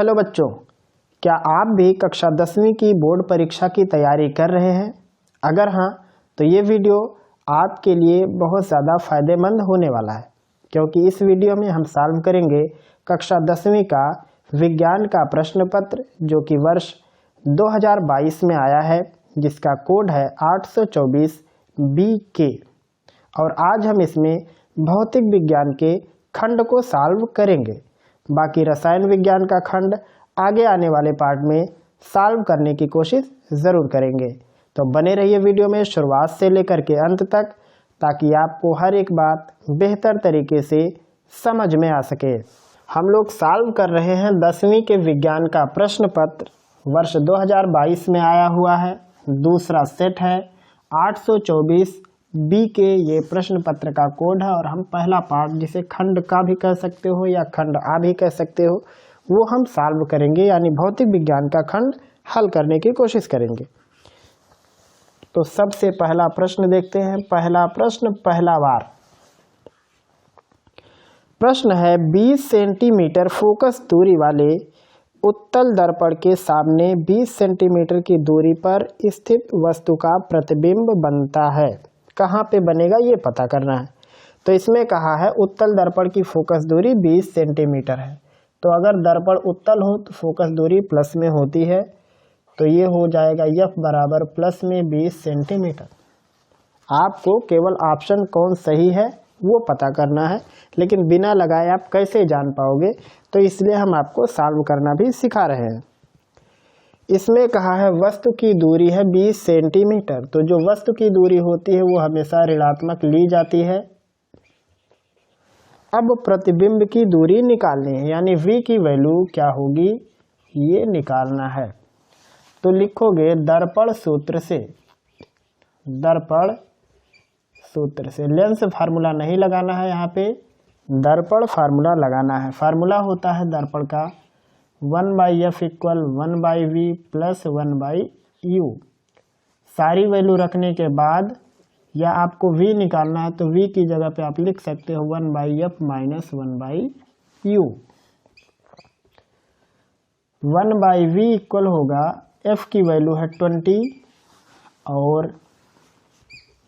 Hello बच्चों, क्या आप भी कक्षा 10वीं की बोर्ड परीक्षा की तैयारी कर रहे हैं? अगर हाँ, तो ये वीडियो आपके लिए बहुत ज़्यादा फायदेमंद होने वाला है, क्योंकि इस वीडियो में हम सॉल्व करेंगे कक्षा 10वीं का विज्ञान का प्रश्न पत्र, जो कि वर्ष 2022 में आया है, जिसका कोड है 824 BK। और आज हम इसमें भौतिक विज्ञान के खंड को सॉल्व करेंगे। बाकी रसायन विज्ञान का खंड आगे आने वाले पार्ट में सॉल्व करने की कोशिश ज़रूर करेंगे। तो बने रहिए वीडियो में शुरुआत से लेकर के अंत तक, ताकि आपको हर एक बात बेहतर तरीके से समझ में आ सके। हम लोग सॉल्व कर रहे हैं 10वीं के विज्ञान का प्रश्न पत्र, वर्ष 2022 में आया हुआ है। दूसरा सेट है 824 BK, ये प्रश्न पत्र का कोड है। और हम पहला पार्ट, जिसे खंड का भी कह सकते हो या खंड आ भी कह सकते हो, वो हम सॉल्व करेंगे, यानी भौतिक विज्ञान का खंड हल करने की कोशिश करेंगे। तो सबसे पहला प्रश्न देखते हैं। पहला प्रश्न, पहला बार प्रश्न है 20 सेंटीमीटर फोकस दूरी वाले उत्तल दर्पण के सामने 20 सेंटीमीटर की दूरी पर स्थित वस्तु का प्रतिबिंब बनता है। कहाँ पे बनेगा ये पता करना है। तो इसमें कहा है उत्तल दर्पण की फोकस दूरी 20 सेंटीमीटर है। तो अगर दर्पण उत्तल हो तो फोकस दूरी प्लस में होती है, तो ये हो जाएगा F बराबर प्लस में 20 सेंटीमीटर। आपको केवल ऑप्शन कौन सही है वो पता करना है, लेकिन बिना लगाए आप कैसे जान पाओगे, तो इसलिए हम आपको सॉल्व करना भी सिखा रहे हैं। इसमें कहा है वस्तु की दूरी है 20 सेंटीमीटर। तो जो वस्तु की दूरी होती है वो हमेशा ऋणात्मक ली जाती है। अब प्रतिबिंब की दूरी निकालनी है, यानी V की वैल्यू क्या होगी ये निकालना है। तो लिखोगे दर्पण सूत्र से, दर्पण सूत्र से। लेंस फार्मूला नहीं लगाना है, यहाँ पे दर्पण फार्मूला लगाना है। फार्मूला होता है दर्पण का 1/F equal 1/V plus 1/U। सारी वैल्यू रखने के बाद या आपको V निकालना है तो V की जगह पे आप लिख सकते हो 1/F minus 1/U। 1/V equal होगा, F की वैल्यू है 20 और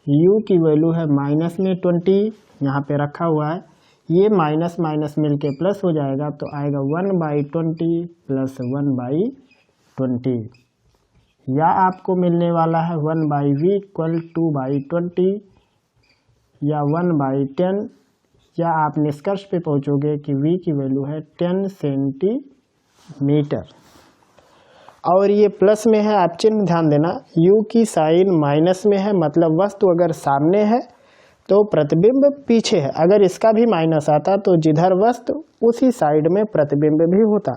U की वैल्यू है माइनस में 20, यहाँ पे रखा हुआ है। ये माइनस माइनस मिलके प्लस हो जाएगा, तो आएगा 1/20 प्लस 1/20, या आपको मिलने वाला है 1/V इक्वल 2/20 या 1/10, या आप निष्कर्ष पे पहुंचोगे कि V की वैल्यू है 10 सेंटीमीटर। और ये प्लस में है, आप चिन्ह ध्यान देना, U की साइन माइनस में है, मतलब वस्तु अगर सामने है तो प्रतिबिंब पीछे है। अगर इसका भी माइनस आता तो जिधर वस्तु उसी साइड में प्रतिबिंब भी होता।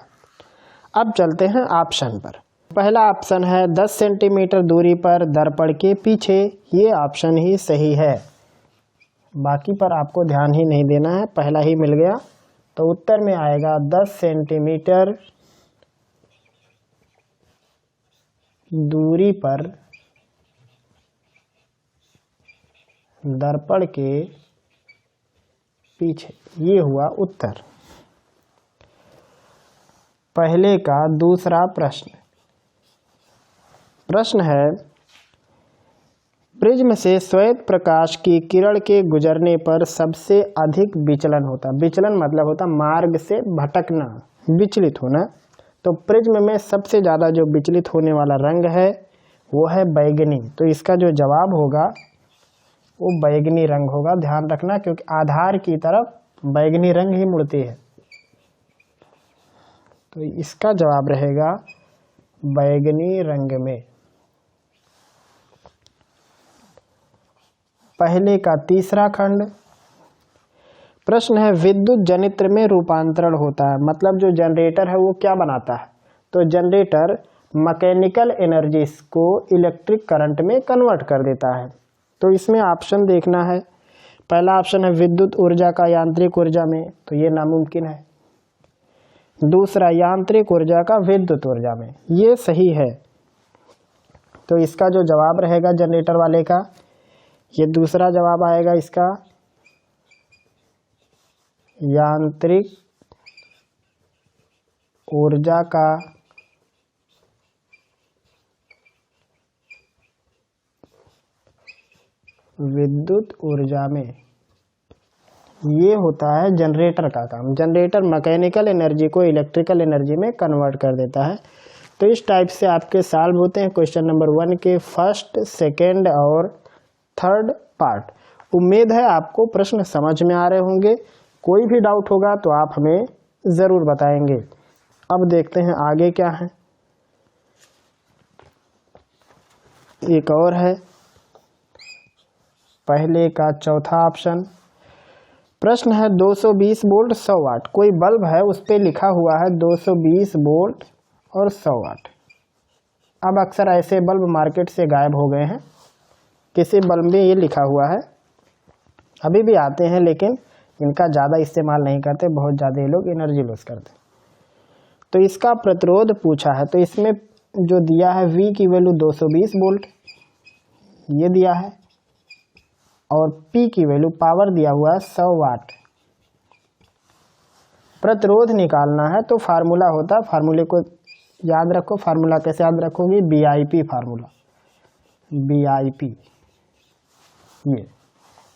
अब चलते हैं ऑप्शन पर। पहला ऑप्शन है 10 सेंटीमीटर दूरी पर दर्पण के पीछे, ये ऑप्शन ही सही है। बाकी पर आपको ध्यान ही नहीं देना है, पहला ही मिल गया। तो उत्तर में आएगा 10 सेंटीमीटर दूरी पर दर्पण के पीछे, ये हुआ उत्तर पहले का। दूसरा प्रश्न, प्रश्न है प्रिज्म से श्वेत प्रकाश की किरण के गुजरने पर सबसे अधिक विचलन होता। विचलन मतलब होता मार्ग से भटकना, विचलित होना। तो प्रिज्म में सबसे ज़्यादा जो विचलित होने वाला रंग है वो है बैगनी। तो इसका जो जवाब होगा वो बैगनी रंग होगा। ध्यान रखना, क्योंकि आधार की तरफ बैगनी रंग ही मुड़ती है। तो इसका जवाब रहेगा बैगनी रंग में। पहले का तीसरा खंड, प्रश्न है विद्युत जनित्र में रूपांतरण होता है, मतलब जो जनरेटर है वो क्या बनाता है। तो जनरेटर मैकेनिकल एनर्जीज को इलेक्ट्रिक करंट में कन्वर्ट कर देता है। तो इसमें ऑप्शन देखना है। पहला ऑप्शन है विद्युत ऊर्जा का यांत्रिक ऊर्जा में, तो ये नामुमकिन है। दूसरा यांत्रिक ऊर्जा का विद्युत ऊर्जा में, ये सही है। तो इसका जो जवाब रहेगा जनरेटर वाले का, ये दूसरा जवाब आएगा इसका यांत्रिक ऊर्जा का विद्युत ऊर्जा में, ये होता है जनरेटर का काम। जनरेटर मैकेनिकल एनर्जी को इलेक्ट्रिकल एनर्जी में कन्वर्ट कर देता है। तो इस टाइप से आपके सॉल्व होते हैं क्वेश्चन नंबर 1 के फर्स्ट, सेकंड और थर्ड पार्ट। उम्मीद है आपको प्रश्न समझ में आ रहे होंगे। कोई भी डाउट होगा तो आप हमें ज़रूर बताएंगे। अब देखते हैं आगे क्या है। एक और है, पहले का चौथा ऑप्शन। प्रश्न है 220 वोल्ट 100 वाट। कोई बल्ब है, उस पर लिखा हुआ है 220 वोल्ट और 100 वाट। अब अक्सर ऐसे बल्ब मार्केट से गायब हो गए हैं। किसी बल्ब में ये लिखा हुआ है, अभी भी आते हैं लेकिन इनका ज़्यादा इस्तेमाल नहीं करते, बहुत ज़्यादा ये लोग एनर्जी लॉस करते। तो इसका प्रतिरोध पूछा है, तो इसमें जो दिया है V की वैल्यू 220 वोल्ट ये दिया है, और P की वैल्यू पावर दिया हुआ है 100 वाट। प्रतिरोध निकालना है तो फार्मूला होता है, फार्मूले को याद रखो। फार्मूला कैसे याद रखोगे? BIP फार्मूला, BIP, ये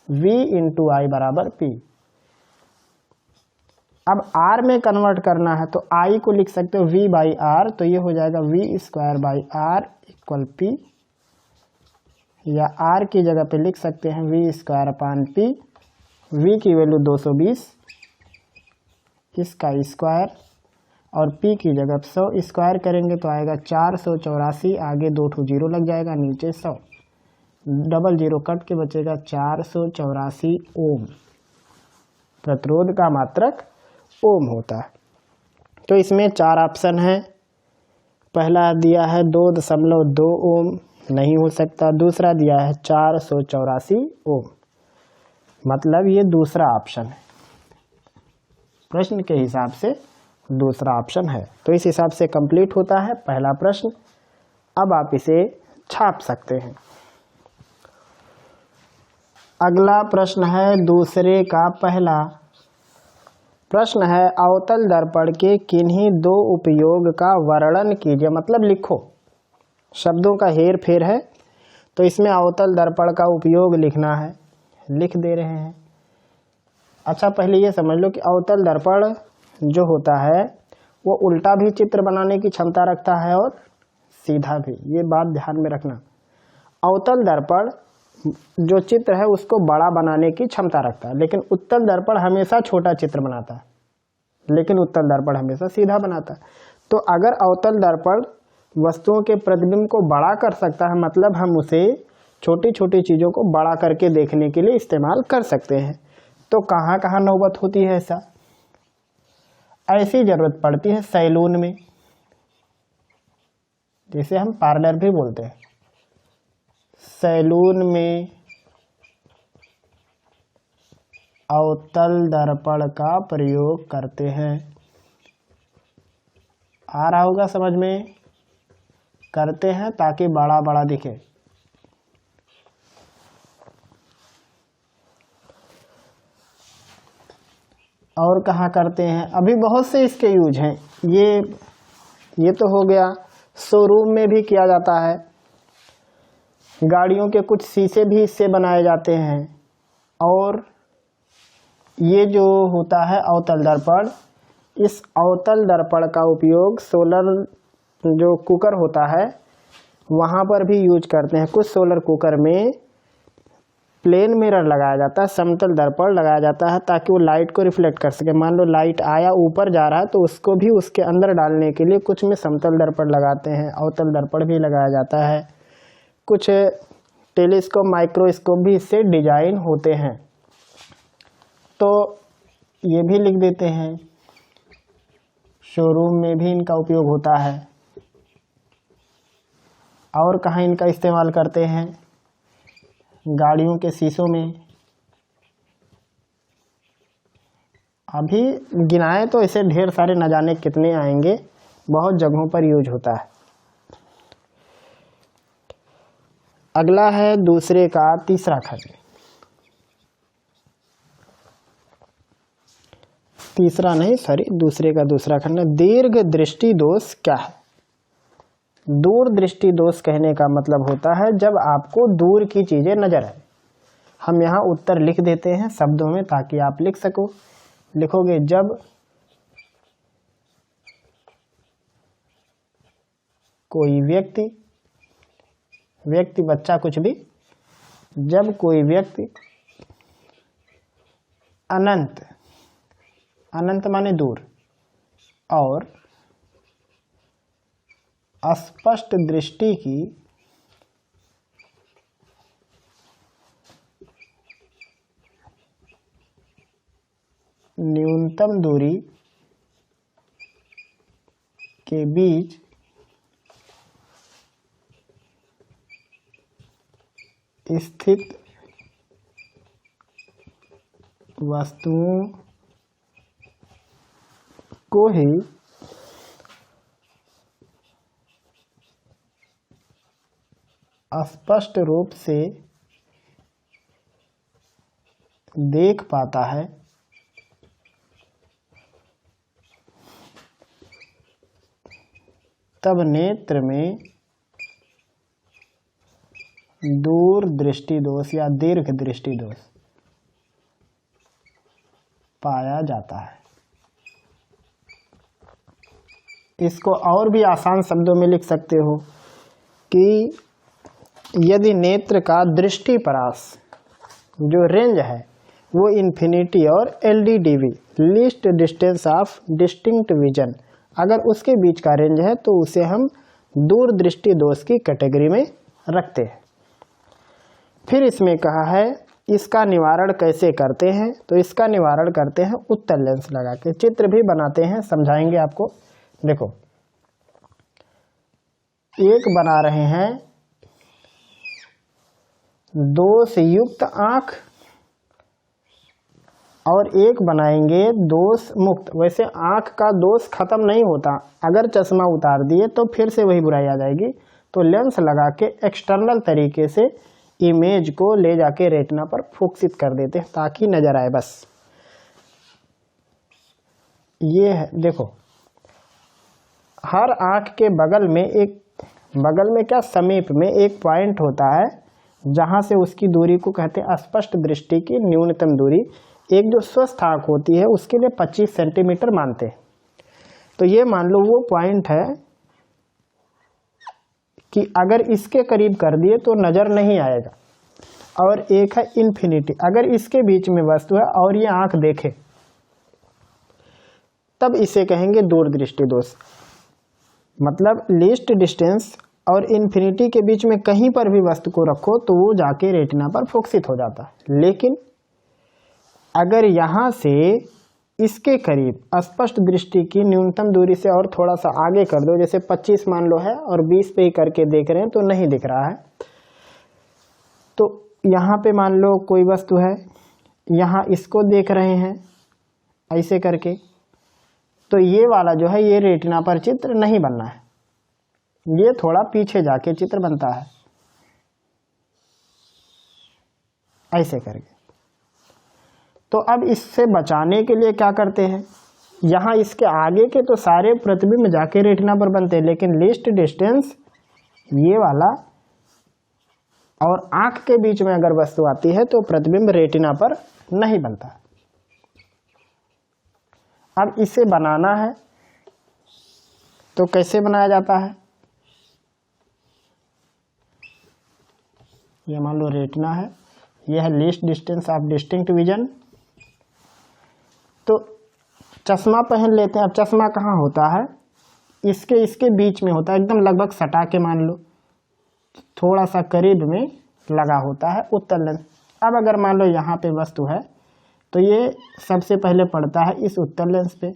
V इंटू I बराबर P। अब R में कन्वर्ट करना है तो I को लिख सकते हो V बाई R, तो ये हो जाएगा V square by R equal P, या R की जगह पे लिख सकते हैं V square upon P। V की वैल्यू 220, इसका स्क्वायर, और P की जगह 100 स्क्वायर करेंगे तो आएगा 484, आगे 2 ठो जीरो लग जाएगा, नीचे 100, डबल जीरो कट के बचेगा 484 ओम। प्रतिरोध का मात्रक ओम होता है। तो इसमें 4 ऑप्शन है। पहला दिया है 2.2 ओम, नहीं हो सकता। दूसरा दिया है 484 ओम, मतलब ये दूसरा ऑप्शन है। प्रश्न के हिसाब से दूसरा ऑप्शन है। तो इस हिसाब से कंप्लीट होता है पहला प्रश्न। अब आप इसे छाप सकते हैं। अगला प्रश्न है दूसरे का पहला। प्रश्न है अवतल दर्पण के किन्हीं 2 उपयोग का वर्णन कीजिए, मतलब लिखो। शब्दों का हेर फेर है, तो इसमें अवतल दर्पण का उपयोग लिखना है, लिख दे रहे हैं। अच्छा, पहले ये समझ लो कि अवतल दर्पण जो होता है वो उल्टा भी चित्र बनाने की क्षमता रखता है और सीधा भी, ये बात ध्यान में रखना। अवतल दर्पण जो चित्र है उसको बड़ा बनाने की क्षमता रखता है, लेकिन उत्तल दर्पण हमेशा छोटा चित्र बनाता है, लेकिन उत्तल दर्पण हमेशा सीधा बनाता है। तो अगर अवतल दर्पण वस्तुओं के प्रतिबिंब को बड़ा कर सकता है, मतलब हम उसे छोटी छोटी चीज़ों को बड़ा करके देखने के लिए इस्तेमाल कर सकते हैं। तो कहाँ कहाँ नौबत होती है ऐसी ज़रूरत पड़ती है सैलून में, जिसे हम पार्लर भी बोलते हैं। सैलून में अवतल दर्पण का प्रयोग करते हैं। आ रहा होगा समझ में? करते हैं ताकि बड़ा बड़ा दिखे। और कहाँ करते हैं? अभी बहुत से इसके यूज हैं। ये तो हो गया। शोरूम में भी किया जाता है। गाड़ियों के कुछ शीशे भी इससे बनाए जाते हैं। और ये जो होता है अवतल दर्पण, इस अवतल दर्पण का उपयोग सोलर जो कुकर होता है वहाँ पर भी यूज करते हैं। कुछ सोलर कुकर में प्लेन मिरर लगाया जाता है, समतल दर्पण लगाया जाता है, ताकि वो लाइट को रिफ्लेक्ट कर सके। मान लो लाइट आया, ऊपर जा रहा है, तो उसको भी उसके अंदर डालने के लिए कुछ में समतल दर्पण लगाते हैं, अवतल दर्पण भी लगाया जाता है। कुछ टेलीस्कोप, माइक्रोस्कोप भी इससे डिजाइन होते हैं। तो ये भी लिख देते हैं। शोरूम में भी इनका उपयोग होता है। और कहाँ इनका इस्तेमाल करते हैं? गाड़ियों के शीशों में। अभी गिनाए तो इसे ढेर सारे, न जाने कितने आएंगे, बहुत जगहों पर यूज होता है। अगला है दूसरे का तीसरा खंड। तीसरा नहीं, सॉरी, दूसरे का दूसरा खंड। दीर्घ दृष्टि दोष क्या है? दूर दृष्टि दोष कहने का मतलब होता है जब आपको दूर की चीजें नजर आए। हम यहाँ उत्तर लिख देते हैं शब्दों में ताकि आप लिख सको। लिखोगे जब कोई व्यक्ति, बच्चा कुछ भी, जब कोई व्यक्ति अनंत, अनंत माने दूर, और अस्पष्ट दृष्टि की न्यूनतम दूरी के बीच स्थित वस्तुओं को ही स्पष्ट रूप से देख पाता है, तब नेत्र में दूर दृष्टि दोष या दीर्घ दृष्टि दोष पाया जाता है। इसको और भी आसान शब्दों में लिख सकते हो कि यदि नेत्र का दृष्टिपरास जो रेंज है वो इन्फिनिटी और LDDV, least distance of distinct vision, अगर उसके बीच का रेंज है तो उसे हम दूर दृष्टि दोष की कैटेगरी में रखते हैं। फिर इसमें कहा है इसका निवारण कैसे करते हैं, तो इसका निवारण करते हैं उत्तल लेंस लगा के। चित्र भी बनाते हैं, समझाएंगे आपको। देखो, एक बना रहे हैं दोष युक्त आंख और एक बनाएंगे दोष मुक्त। वैसे आंख का दोष खत्म नहीं होता, अगर चश्मा उतार दिए तो फिर से वही बुराई आ जाएगी। तो लेंस लगा के एक्सटर्नल तरीके से इमेज को ले जाके रेटिना पर फोकसित कर देते हैं ताकि नजर आए। बस ये है, देखो, हर आंख के बगल में एक, बगल में क्या, समीप में एक पॉइंट होता है जहां से उसकी दूरी को कहते हैं स्पष्ट दृष्टि की न्यूनतम दूरी। एक जो स्वस्थ आंख होती है उसके लिए 25 सेंटीमीटर मानते हैं। तो ये मान लो वो पॉइंट है कि अगर इसके करीब कर दिए तो नजर नहीं आएगा। और एक है इन्फिनिटी, अगर इसके बीच में वस्तु है और ये आंख देखे तब इसे कहेंगे दूर दृष्टि दोष। मतलब लीस्ट डिस्टेंस और इन्फिनिटी के बीच में कहीं पर भी वस्तु को रखो तो वो जाके रेटिना पर फोकसित हो जाता है। लेकिन अगर यहाँ से इसके करीब स्पष्ट दृष्टि की न्यूनतम दूरी से और थोड़ा सा आगे कर दो, जैसे 25 मान लो है और 20 पे ही करके देख रहे हैं तो नहीं दिख रहा है। तो यहाँ पे मान लो कोई वस्तु है, यहाँ इसको देख रहे हैं ऐसे करके, तो ये वाला जो है ये रेटिना पर चित्र नहीं बनना है, ये थोड़ा पीछे जाके चित्र बनता है ऐसे करके। तो अब इससे बचाने के लिए क्या करते हैं, यहाँ इसके आगे के तो सारे प्रतिबिंब जाके रेटिना पर बनते हैं, लेकिन लीस्ट डिस्टेंस ये वाला और आंख के बीच में अगर वस्तु आती है तो प्रतिबिंब रेटिना पर नहीं बनता। अब इसे बनाना है तो कैसे बनाया जाता है, ये मान लो रेटिना है, यह है least distance of distinct vision. तो चश्मा पहन लेते हैं। अब चश्मा कहाँ होता है, इसके बीच में होता है, एकदम लगभग सटा के मान लो, थोड़ा सा करीब में लगा होता है उत्तल लेंस। अब अगर मान लो यहाँ पे वस्तु है तो ये सबसे पहले पड़ता है इस उत्तल लेंस पे।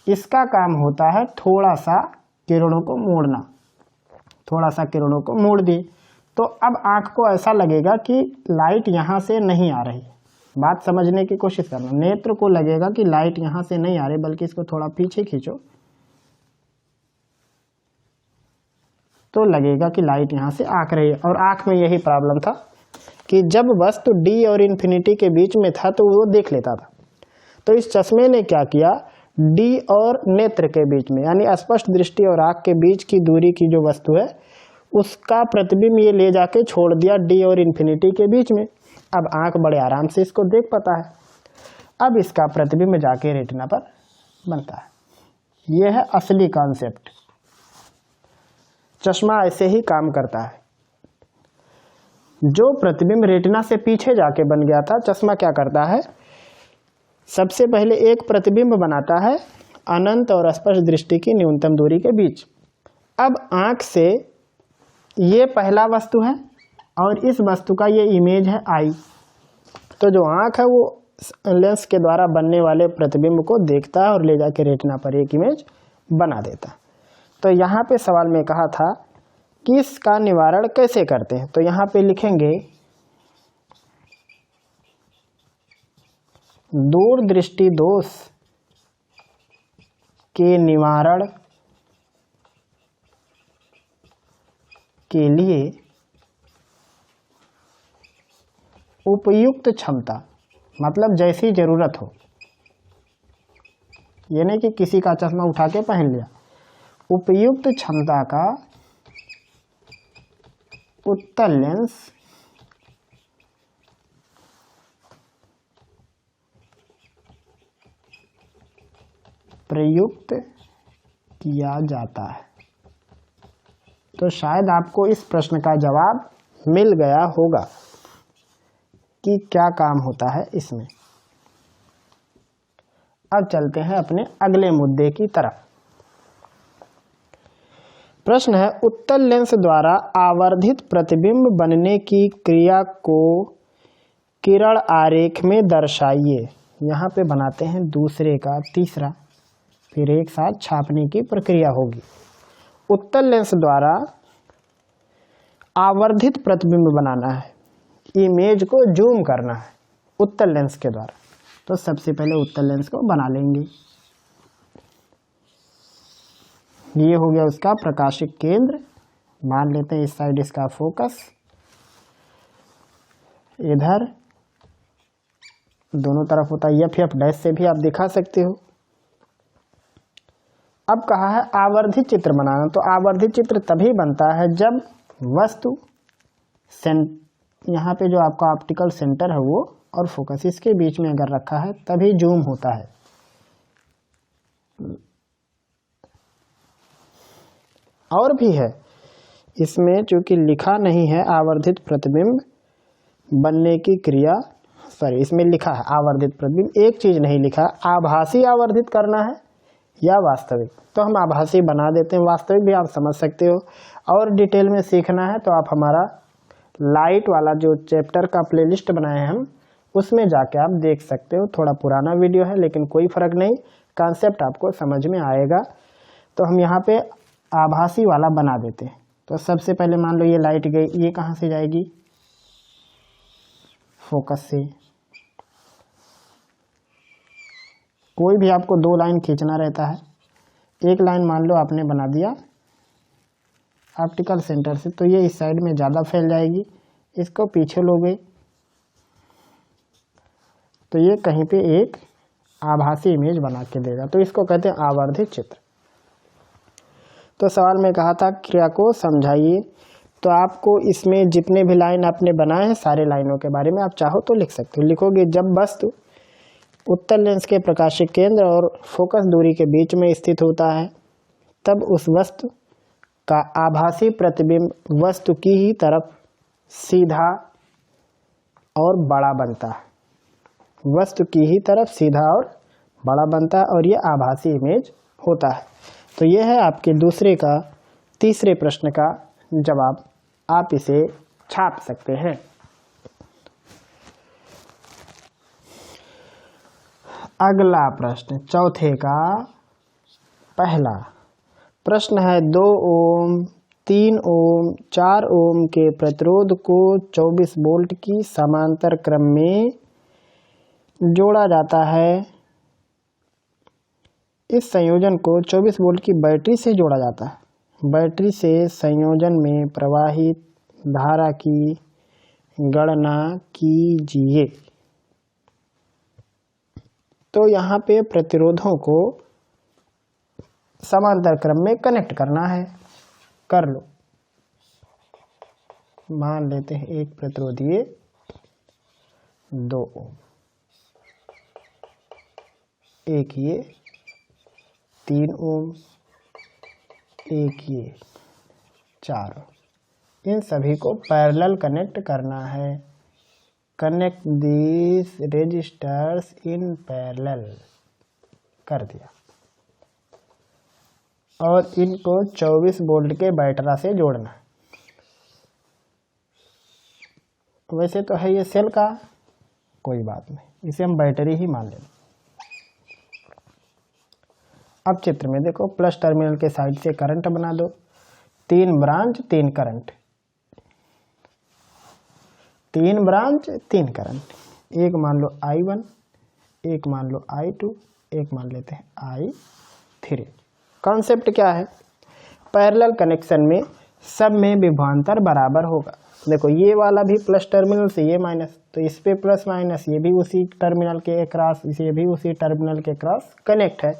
इसका काम होता है थोड़ा सा किरणों को मोड़ना, थोड़ा सा किरणों को मोड़ दी तो अब आँख को ऐसा लगेगा कि लाइट यहाँ से नहीं आ रही। बात समझने की कोशिश करना, नेत्र को लगेगा कि लाइट यहाँ से नहीं आ रही, बल्कि इसको थोड़ा पीछे खींचो तो लगेगा कि लाइट यहाँ से आ रही है। और आँख में यही प्रॉब्लम था कि जब वस्तु D और इन्फिनिटी के बीच में था तो वो देख लेता था। तो इस चश्मे ने क्या किया, डी और नेत्र के बीच में यानी स्पष्ट दृष्टि और आँख के बीच की दूरी की जो वस्तु है उसका प्रतिबिंब ये ले जाके छोड़ दिया डी और इन्फिनिटी के बीच में। अब आँख बड़े आराम से इसको देख पाता है। अब इसका प्रतिबिंब जाके रेटिना पर बनता है। यह है असली कॉन्सेप्ट। चश्मा ऐसे ही काम करता है। जो प्रतिबिंब रेटिना से पीछे जाके बन गया था, चश्मा क्या करता है, सबसे पहले एक प्रतिबिंब बनाता है अनंत और स्पष्ट दृष्टि की न्यूनतम दूरी के बीच। अब आँख से ये पहला वस्तु है और इस वस्तु का ये इमेज है आई। तो जो आँख है वो लेंस के द्वारा बनने वाले प्रतिबिंब को देखता है और ले जाके रेटिना पर एक इमेज बना देता है। तो यहाँ पे सवाल में कहा था कि इसका निवारण कैसे करते हैं, तो यहाँ पे लिखेंगे दूरदृष्टि दोष के निवारण के लिए उपयुक्त क्षमता, मतलब जैसी जरूरत हो, ये नहीं कि किसी का चश्मा उठा के पहन लिया। उपयुक्त क्षमता का उत्तल लेंस प्रयुक्त किया जाता है। तो शायद आपको इस प्रश्न का जवाब मिल गया होगा कि क्या काम होता है इसमें। अब चलते हैं अपने अगले मुद्दे की तरफ। प्रश्न है, उत्तल लेंस द्वारा आवर्धित प्रतिबिंब बनने की क्रिया को किरण आरेख में दर्शाइए। यहाँ पे बनाते हैं दूसरे का तीसरा, फिर एक साथ छापने की प्रक्रिया होगी। उत्तल लेंस द्वारा आवर्धित प्रतिबिंब बनाना है, इमेज को जूम करना है उत्तल लेंस के द्वारा। तो सबसे पहले उत्तल लेंस को बना लेंगे। ये हो गया उसका प्रकाशिक केंद्र। मान लेते हैं इस साइड इसका फोकस, इधर दोनों तरफ होता है एफ डैश से भी आप दिखा सकते हो। अब कहा है आवर्धित चित्र बनाना। तो आवर्धित चित्र तभी बनता है जब वस्तु यहाँ पे जो आपका ऑप्टिकल सेंटर है वो और फोकस इसके बीच में अगर रखा है तभी जूम होता है। और भी है इसमें, चूंकि लिखा नहीं है आवर्धित प्रतिबिंब बनने की क्रिया, सॉरी इसमें लिखा है आवर्धित प्रतिबिंब, एक चीज नहीं लिखा, आभासी आवर्धित करना है या वास्तविक। तो हम आभासी बना देते हैं, वास्तविक भी आप समझ सकते हो। और डिटेल में सीखना है तो आप हमारा लाइट वाला जो चैप्टर का प्लेलिस्ट बनाए हैं हम, उसमें जाके आप देख सकते हो। थोड़ा पुराना वीडियो है लेकिन कोई फर्क नहीं, कॉन्सेप्ट आपको समझ में आएगा। तो हम यहाँ पे आभासी वाला बना देते हैं। तो सबसे पहले मान लो ये लाइट गई, ये कहाँ से जाएगी, फोकस से। कोई भी आपको दो लाइन खींचना रहता है, एक लाइन मान लो आपने बना दिया ऑप्टिकल सेंटर से, तो ये इस साइड में ज़्यादा फैल जाएगी, इसको पीछे लोगे तो ये कहीं पे एक आभासी इमेज बना के देगा। तो इसको कहते हैं आवर्धित चित्र। तो सवाल में कहा था क्रिया को समझाइए। तो आपको इसमें जितने भी लाइन आपने बनाए हैं सारे लाइनों के बारे में आप चाहो तो लिख सकते हो। लिखोगे जब वस्तु उत्तल लेंस के प्रकाशिक केंद्र और फोकस दूरी के बीच में स्थित होता है तब उस वस्तु का आभासी प्रतिबिंब वस्तु की ही तरफ सीधा और बड़ा बनता है, वस्तु की ही तरफ सीधा और बड़ा बनता है और ये आभासी इमेज होता है। तो ये है आपके दूसरे का तीसरे प्रश्न का जवाब, आप इसे छाप सकते हैं। अगला प्रश्न चौथे का पहला प्रश्न है, 2 ओम 3 ओम 4 ओम के प्रतिरोध को 24 वोल्ट की समांतर क्रम में जोड़ा जाता है। इस संयोजन को 24 वोल्ट की बैटरी से जोड़ा जाता है। बैटरी से संयोजन में प्रवाहित धारा की गणना कीजिए। तो यहाँ पे प्रतिरोधों को समांतर क्रम में कनेक्ट करना है, कर लो। मान लेते हैं एक प्रतिरोध ये 2 ओम, एक ये 3 ओम, एक ये 4 ओम। इन सभी को पैरेलल कनेक्ट करना है। Connect this resistors in parallel कर दिया और इनको 24 वोल्ट के बैटरा से जोड़ना है। वैसे तो है ये सेल का, कोई बात नहीं, इसे हम बैटरी ही मान लेंगे। अब चित्र में देखो, प्लस टर्मिनल के साइड से करंट बना दो, 3 ब्रांच 3 करंट, 3 ब्रांच 3 करंट। एक मान लो I1, एक मान लो I2, एक मान लेते हैं I3। कॉन्सेप्ट क्या है? पैरेलल कनेक्शन में सब में विभवांतर बराबर होगा। देखो ये वाला भी प्लस टर्मिनल से ये माइनस, तो इस पे प्लस माइनस, ये भी उसी टर्मिनल के क्रॉस, ये भी उसी टर्मिनल के क्रॉस कनेक्ट है,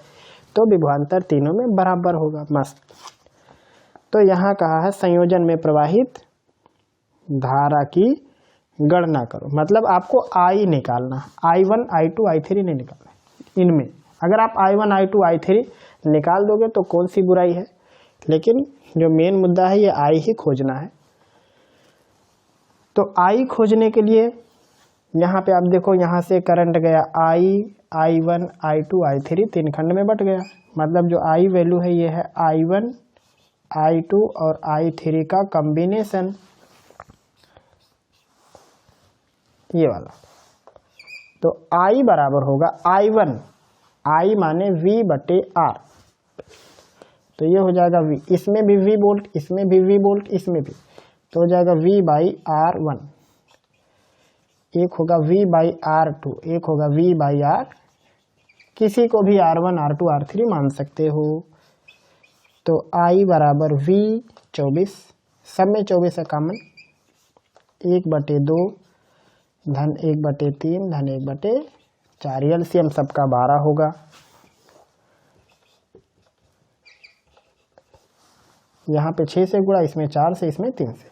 तो विभवांतर तीनों में बराबर होगा। मस्त। तो यहाँ कहा है संयोजन में प्रवाहित धारा की गणना करो, मतलब आपको I निकालना, I1 I2 I3 नहीं निकालना। इनमें अगर आप I1 I2 I3 निकाल दोगे तो कौन सी बुराई है, लेकिन जो मेन मुद्दा है ये I ही खोजना है। तो I खोजने के लिए यहाँ पे आप देखो, यहाँ से करंट गया I1 I2 I3 3 खंड में बट गया, मतलब जो I वैल्यू है ये है I1 I2 और I3 का कॉम्बिनेशन, ये वाला। तो I बराबर होगा I1, I माने V/R, तो ये हो जाएगा V, इसमें भी V वोल्ट, इसमें भी V वोल्ट, इसमें भी, तो हो जाएगा V/R1। एक होगा V/R2, एक होगा V/R, किसी को भी R1 R2 R3 मान सकते हो। तो I बराबर V/24, सब में 24 है कॉमन, 1/2 धन 1/3 धन 1/4, एलसीएम सबका 12 होगा। यहाँ पे 6 से गुणा, इसमें 4 से, इसमें 3 से,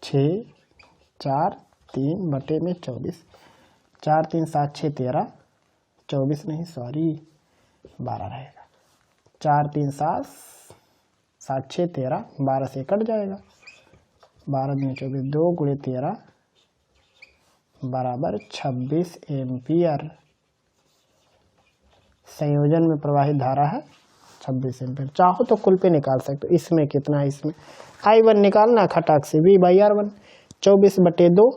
6 4 3 बटे में 24, 4 3 7 6 13, 24 नहीं सॉरी 12 रहेगा, 4 3 7 7 6 13, 12 से कट जाएगा, 12 में 24, 2 गुणे 13 बराबर 26 एम्पियर। संयोजन में प्रवाहित धारा है 26 एम्पियर। चाहो तो कुल पे निकाल सकते हो, इसमें कितना है, इसमें I1 निकालना खटाक से, V/R1 24/2,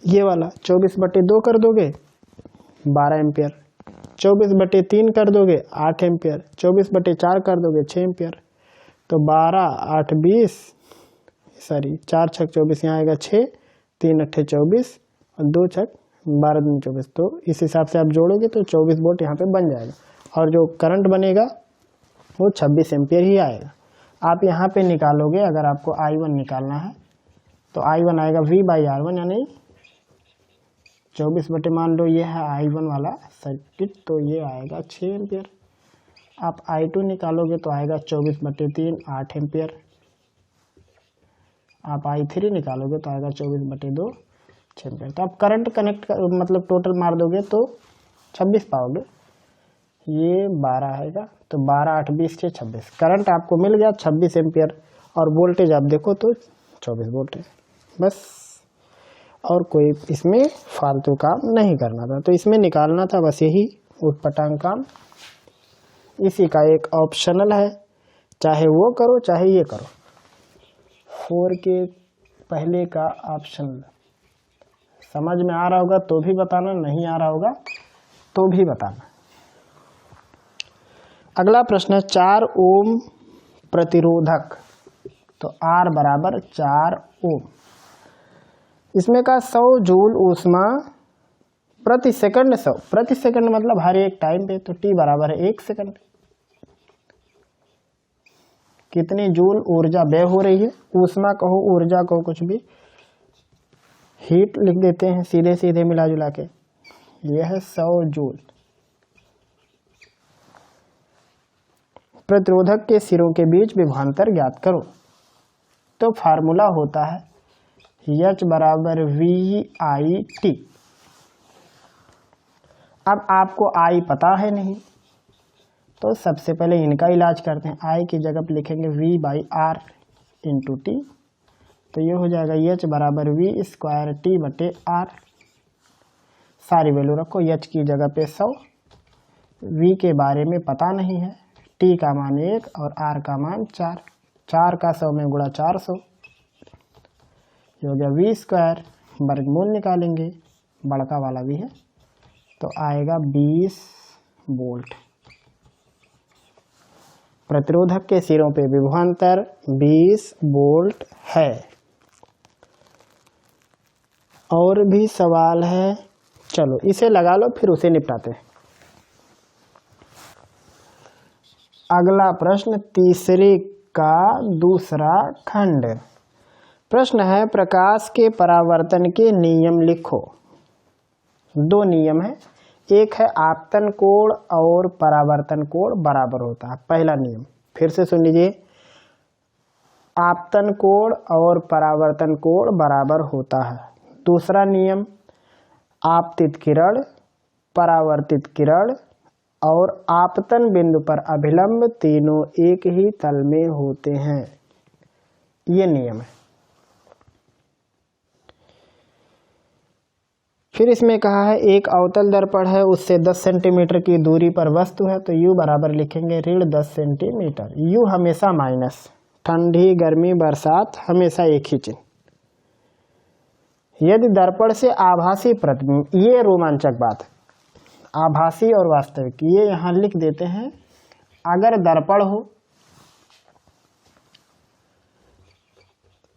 ये वाला 24/2 कर दोगे 12 एम्पियर, 24/3 कर दोगे 8 एम्पियर, 24/4 कर दोगे 6 एम्पियर, तो 12 8 20, सॉरी 4 6 24, यहाँ आएगा 6, 3 8 24 और 2 6 12 दूनी 24। तो इस हिसाब से आप जोड़ोगे तो 24 वोल्ट यहाँ पे बन जाएगा, और जो करंट बनेगा वो 26 एम्पियर ही आएगा। आप यहाँ पे निकालोगे, अगर आपको I1 निकालना है तो I1 आएगा V/R1, यानी 24 बटे, मान लो ये है I1 वाला सर्किट, तो ये आएगा 6 एम्पियर। आप I2 निकालोगे तो आएगा 24/3 8 एम्पियर। आप I3 निकालोगे तो आएगा 24/2 6 एम्पियर। तो आप करंट कनेक्ट मतलब टोटल मार दोगे तो 26 पाओगे, ये 12 आएगा, तो 12 8 20 6 26, करंट आपको मिल गया 26 एम्पियर, और वोल्टेज आप देखो तो 24 वोल्ट है बस। और कोई इसमें फालतू काम नहीं करना था, तो इसमें निकालना था बस यही उटपटांग काम। इसी का एक ऑप्शनल है, चाहे वो करो चाहे ये करो। 4 के पहले का ऑप्शन समझ में आ रहा होगा तो भी बताना, नहीं आ रहा होगा तो भी बताना। अगला प्रश्न है 4 ओम प्रतिरोधक, तो R बराबर 4 ओम, इसमें का 100 जूल ऊष्मा प्रति सेकंड, 100 प्रति सेकंड मतलब हर एक टाइम पे, तो T बराबर है 1 सेकंड। कितनी जूल ऊर्जा व्यय हो रही है, ऊष्मा कहो ऊर्जा कहो कुछ भी, हीट लिख देते हैं सीधे सीधे मिला जुला के, यह है 100 जूल। प्रतिरोधक के सिरों के बीच विभवांतर ज्ञात करो। तो फार्मूला होता है H बराबर VIT। अब आपको I पता है नहीं, तो सबसे पहले इनका इलाज करते हैं। I की जगह पे लिखेंगे V/R इंटू T, तो ये हो जाएगा H बराबर V²T/R। सारी वैल्यू रखो। H की जगह पे 100, V के बारे में पता नहीं है, T का मान 1 और R का मान 4। 4 का 100 में गुणा 400, ये हो गया V²। वर्गमूल निकालेंगे, बड़का वाला भी है, तो आएगा 20 वोल्ट। प्रतिरोधक के सिरों पे विभवांतर 20 वोल्ट है। और भी सवाल है, चलो इसे लगा लो फिर उसे निपटाते हैं। अगला प्रश्न तीसरे का दूसरा खंड। प्रश्न है प्रकाश के परावर्तन के नियम लिखो। दो नियम है, एक है आपतन कोण और परावर्तन कोण बराबर होता है। पहला नियम फिर से सुन लीजिए, आपतन कोण और परावर्तन कोण बराबर होता है। दूसरा नियम, आपतित किरण, परावर्तित किरण और आपतन बिंदु पर अभिलंब तीनों एक ही तल में होते हैं। ये नियम है। फिर इसमें कहा है एक अवतल दर्पण है, उससे 10 सेंटीमीटर की दूरी पर वस्तु है, तो U बराबर लिखेंगे ऋण 10 सेंटीमीटर। U हमेशा माइनस, ठंडी गर्मी बरसात हमेशा एक ही चिन्ह। यदि दर्पण से आभासी प्रतिबिंब, ये रोमांचक बात है, आभासी और वास्तविक, ये यहां लिख देते हैं। अगर दर्पण हो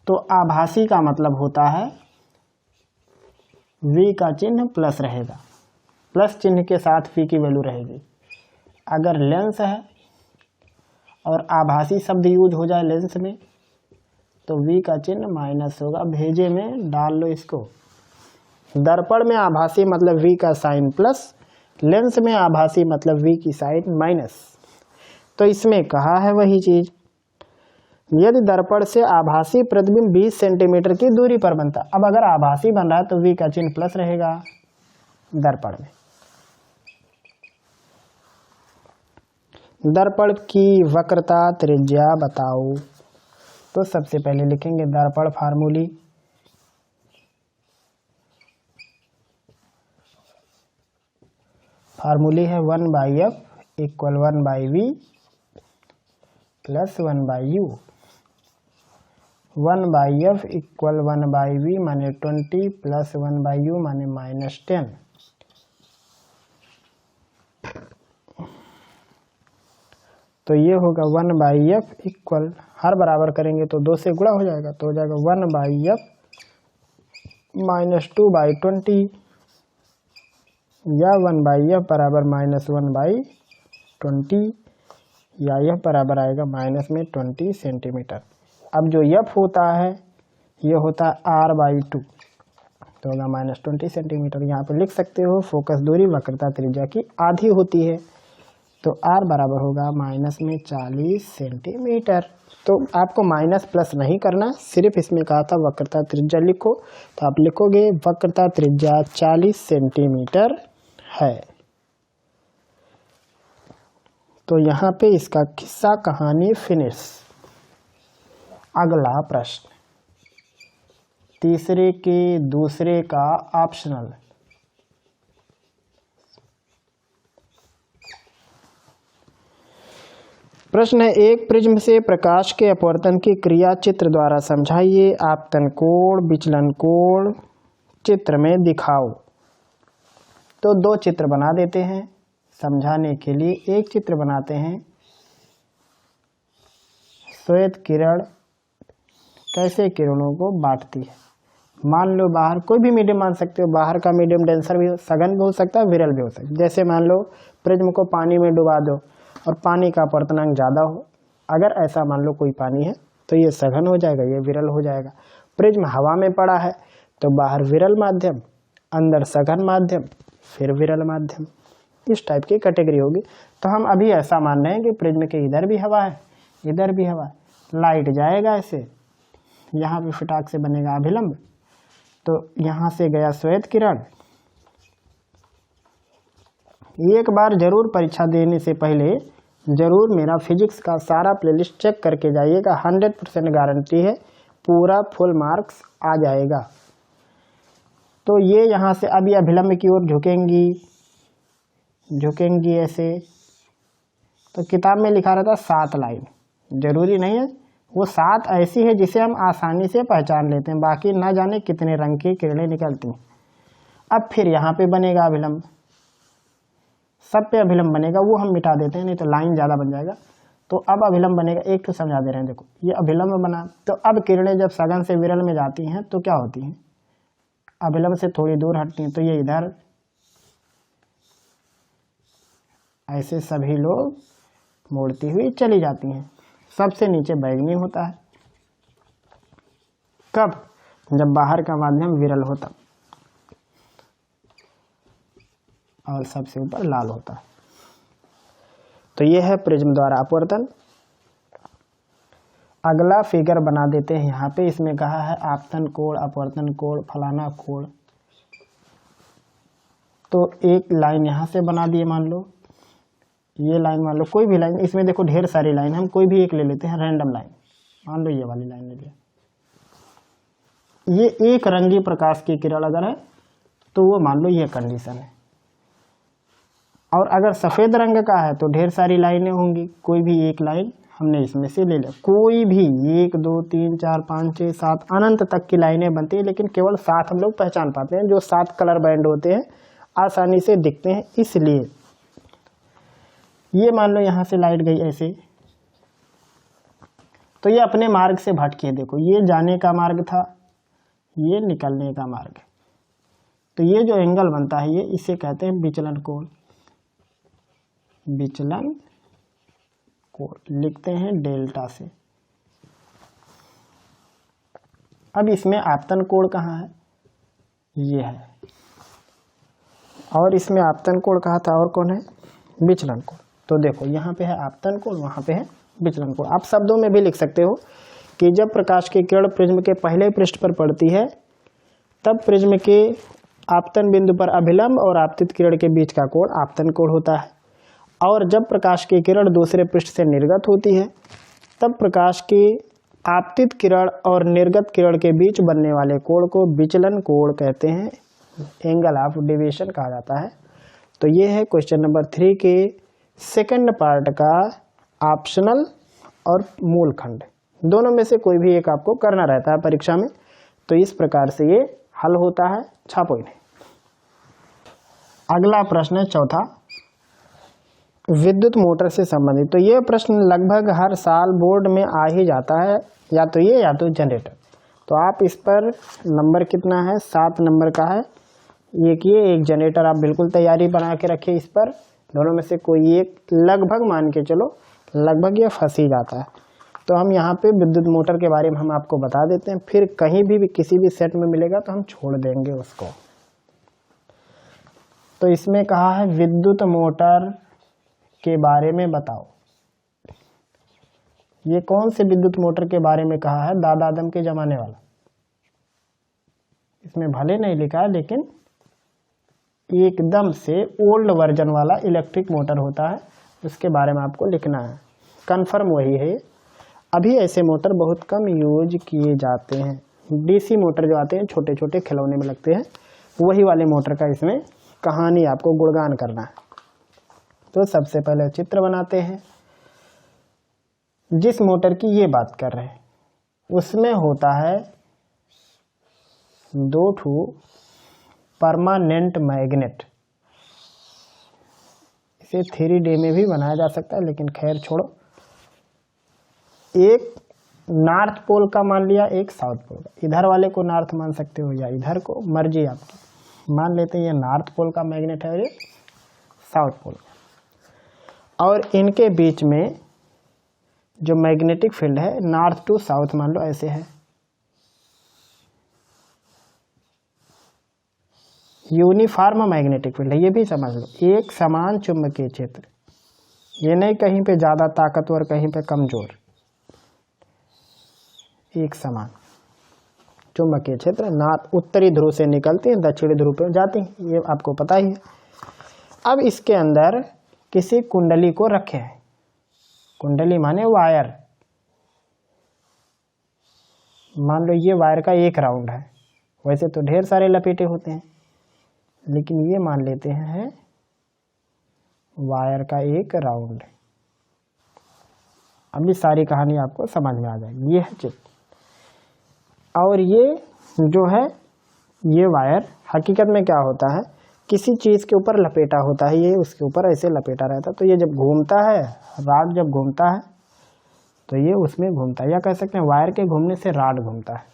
तो आभासी का मतलब होता है V का चिन्ह प्लस रहेगा, प्लस चिन्ह के साथ V की वैल्यू रहेगी। अगर लेंस है और आभासी शब्द यूज हो जाए लेंस में, तो V का चिन्ह माइनस होगा। भेजे में डाल लो इसको। दर्पण में आभासी मतलब V का साइन प्लस, लेंस में आभासी मतलब V की साइन माइनस। तो इसमें कहा है वही चीज, यदि दर्पण से आभासी प्रतिबिंब 20 सेंटीमीटर की दूरी पर बनता। अब अगर आभासी बन रहा है तो V का चिन्ह प्लस रहेगा दर्पण में। दर्पण की वक्रता त्रिज्या बताओ। तो सबसे पहले लिखेंगे दर्पण फार्मूली। फार्मूली है 1/F = 1/V + 1/U। 1/F = 1/V माने 20 + 1/U माने -10। तो ये होगा 1/F इक्वल, हर बराबर करेंगे तो 2 से गुणा हो जाएगा, तो हो जाएगा 1/F -2/20 या 1/F बराबर -1/20 या यह बराबर आएगा माइनस में 20 सेंटीमीटर। अब जो F होता है ये होता है R/2, तो होगा -20 सेंटीमीटर। यहाँ पे लिख सकते हो फोकस दूरी वक्रता त्रिज्या की आधी होती है, तो R बराबर होगा माइनस में 40 सेंटीमीटर। तो आपको माइनस प्लस नहीं करना, सिर्फ इसमें कहा था वक्रता त्रिज्या लिखो, तो आप लिखोगे वक्रता त्रिज्या 40 सेंटीमीटर है। तो यहाँ पे इसका किस्सा कहानी फिनिश। अगला प्रश्न, तीसरे के दूसरे का ऑप्शनल। प्रश्न है एक प्रिज्म से प्रकाश के अपवर्तन की क्रिया चित्र द्वारा समझाइए। आपतन कोण, विचलन कोण चित्र में दिखाओ। तो दो चित्र बना देते हैं समझाने के लिए। एक चित्र बनाते हैं श्वेत किरण कैसे किरणों को बांटती है। मान लो बाहर कोई भी मीडियम मान सकते हो, बाहर का मीडियम डेंसर भी सघन भी हो सकता है, विरल भी हो सकता है। जैसे मान लो प्रिज्म को पानी में डुबा दो और पानी का अपवर्तनांक ज़्यादा हो, अगर ऐसा मान लो कोई पानी है तो ये सघन हो जाएगा, ये विरल हो जाएगा। प्रिज्म हवा में पड़ा है तो बाहर विरल माध्यम, अंदर सघन माध्यम, फिर विरल माध्यम, इस टाइप की कैटेगरी होगी। तो हम अभी ऐसा मान रहे हैं कि प्रिज्म के इधर भी हवा है, इधर भी हवा है, लाइट जाएगा ऐसे, यहाँ पे फटाक से बनेगा अभिलंब, तो यहाँ से गया श्वेत किरण। एक बार जरूर परीक्षा देने से पहले जरूर मेरा फिजिक्स का सारा प्लेलिस्ट चेक करके जाइएगा, 100% गारंटी है पूरा फुल मार्क्स आ जाएगा। तो ये यहाँ से अभी अभिलंब की ओर झुकेंगी ऐसे, तो किताब में लिखा रहता 7 लाइन, जरूरी नहीं है, वो 7 ऐसी है जिसे हम आसानी से पहचान लेते हैं, बाकी ना जाने कितने रंग की किरणें निकलती हैं। अब फिर यहाँ पे बनेगा अभिलंब, सब पे अभिलंब बनेगा, वो हम मिटा देते हैं नहीं तो लाइन ज़्यादा बन जाएगा। तो अब अभिलंब बनेगा, एक तो समझा दे रहे हैं, देखो ये अभिलंब बना। तो अब किरणें जब सघन से विरल में जाती हैं तो क्या होती हैं, अभिलंब से थोड़ी दूर हटती हैं, तो ये इधर ऐसे सभी लोग मोड़ती हुई चली जाती हैं। सबसे नीचे बैगनी होता है, कब, जब बाहर का माध्यम विरल होता, और सबसे ऊपर लाल होता है। तो ये है प्रिज्म द्वारा अपवर्तन। अगला फिगर बना देते हैं यहाँ पे, इसमें कहा है आपतन कोण, अपवर्तन कोण, फलाना कोण। तो एक लाइन यहाँ से बना दिए, मान लो ये लाइन, मान लो कोई भी लाइन, इसमें देखो ढेर सारी लाइन, हम कोई भी एक ले लेते हैं, रैंडम लाइन, मान लो ये वाली लाइन ले लिया। ये एक रंगी प्रकाश की किरण अगर है तो वो मान लो ये कंडीशन है, और अगर सफ़ेद रंग का है तो ढेर सारी लाइनें होंगी, कोई भी एक लाइन हमने इसमें से ले लिया, कोई भी 1 2 3 4 5 6 7 अनंत तक की लाइनें बनती है, लेकिन केवल 7 हम लोग पहचान पाते हैं, जो 7 कलर बैंड होते हैं आसानी से दिखते हैं। इसलिए ये मान लो यहाँ से लाइट गई ऐसे, तो ये अपने मार्ग से भटकी है, देखो ये जाने का मार्ग था, ये निकलने का मार्ग है, तो ये जो एंगल बनता है ये, इसे कहते हैं विचलन कोण, विचलन कोण लिखते हैं डेल्टा से। अब इसमें आपतन कोण कहाँ है, ये है, और इसमें आपतन कोण कहा था, और कौन है, विचलन कोण। तो देखो यहाँ पे है आपतन कोण, वहाँ पे है विचलन कोण। आप शब्दों में भी लिख सकते हो कि जब प्रकाश की किरण प्रिज्म के पहले पृष्ठ पर पड़ती है तब प्रिज्म के आपतन बिंदु पर अभिलंब और आपतित किरण के बीच का कोण आपतन कोण होता है, और जब प्रकाश की किरण दूसरे पृष्ठ से निर्गत होती है तब प्रकाश की आपतित किरण और निर्गत किरण के बीच बनने वाले कोण को विचलन कोण कहते हैं, एंगल ऑफ डेविएशन कहा जाता है। तो ये है क्वेश्चन नंबर 3 के सेकंड पार्ट का ऑप्शनल और मूल खंड, दोनों में से कोई भी एक आपको करना रहता है परीक्षा में। तो इस प्रकार से ये हल होता है, छापो इन्हें। अगला प्रश्न है चौथा, विद्युत मोटर से संबंधित। तो ये प्रश्न लगभग हर साल बोर्ड में आ ही जाता है, या तो ये या तो जनरेटर। तो आप इस पर नंबर कितना है, 7 नंबर का है, एक जनरेटर आप बिल्कुल तैयारी बना के रखिए। इस पर दोनों में से कोई एक लगभग मान के चलो, लगभग ये फंस ही जाता है। तो हम यहाँ पे विद्युत मोटर के बारे में हम आपको बता देते हैं, फिर कहीं भी किसी भी सेट में मिलेगा तो हम छोड़ देंगे उसको। तो इसमें कहा है विद्युत मोटर के बारे में बताओ। ये कौन से विद्युत मोटर के बारे में कहा है, दादा आदम के जमाने वाला। इसमें भले नहीं लिखा है लेकिन एकदम से ओल्ड वर्जन वाला इलेक्ट्रिक मोटर होता है, उसके बारे में आपको लिखना है, कंफर्म वही है। अभी ऐसे मोटर बहुत कम यूज किए जाते हैं, डीसी मोटर जो आते हैं छोटे छोटे खिलौने में लगते हैं, वही वाले मोटर का इसमें कहानी आपको गुणगान करना है। तो सबसे पहले चित्र बनाते हैं। जिस मोटर की ये बात कर रहे हैं उसमें होता है 2 ठू परमानेंट मैग्नेट। इसे 3D में भी बनाया जा सकता है, लेकिन खैर छोड़ो। एक नॉर्थ पोल का मान लिया, एक साउथ पोल का। इधर वाले को नॉर्थ मान सकते हो या इधर को, मर्जी आपकी। मान लेते हैं ये नॉर्थ पोल का मैग्नेट है और ये साउथ पोल का, और इनके बीच में जो मैग्नेटिक फील्ड है नॉर्थ टू साउथ मान लो ऐसे है। यूनिफॉर्म मैग्नेटिक फील्ड है, ये भी समझ लो, एक समान चुंबकीय क्षेत्र, ये नहीं कहीं पे ज़्यादा ताकतवर कहीं पे कमज़ोर, एक समान चुंबकीय क्षेत्र। नाद उत्तरी ध्रुव से निकलती है, दक्षिणी ध्रुव पे जाती है, ये आपको पता ही है। अब इसके अंदर किसी कुंडली को रखे हैं, कुंडली माने वायर, मान लो ये वायर का एक राउंड है, वैसे तो ढेर सारे लपेटे होते हैं, लेकिन ये मान लेते हैं वायर का एक राउंड। अभी सारी कहानी आपको समझ में आ जाएगी। ये है चित्र, और ये जो है ये वायर हकीकत में क्या होता है, किसी चीज़ के ऊपर लपेटा होता है, ये उसके ऊपर ऐसे लपेटा रहता है, तो ये जब घूमता है, राड जब घूमता है तो ये उसमें घूमता है, या कह सकते हैं वायर के घूमने से राड घूमता है।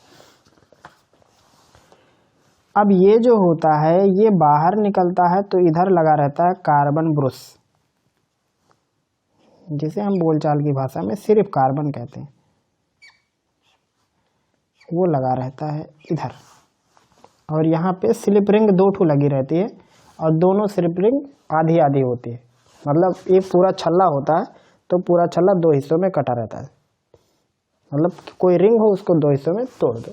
अब ये जो होता है ये बाहर निकलता है तो इधर लगा रहता है कार्बन ब्रुश, जिसे हम बोलचाल की भाषा में सिर्फ कार्बन कहते हैं, वो लगा रहता है इधर। और यहाँ पे स्लिप रिंग 2 ठो लगी रहती है, और दोनों स्लिप रिंग आधी आधी होती है, मतलब एक पूरा छल्ला होता है तो पूरा छल्ला 2 हिस्सों में कटा रहता है, मतलब कोई रिंग हो उसको 2 हिस्सों में तोड़ दो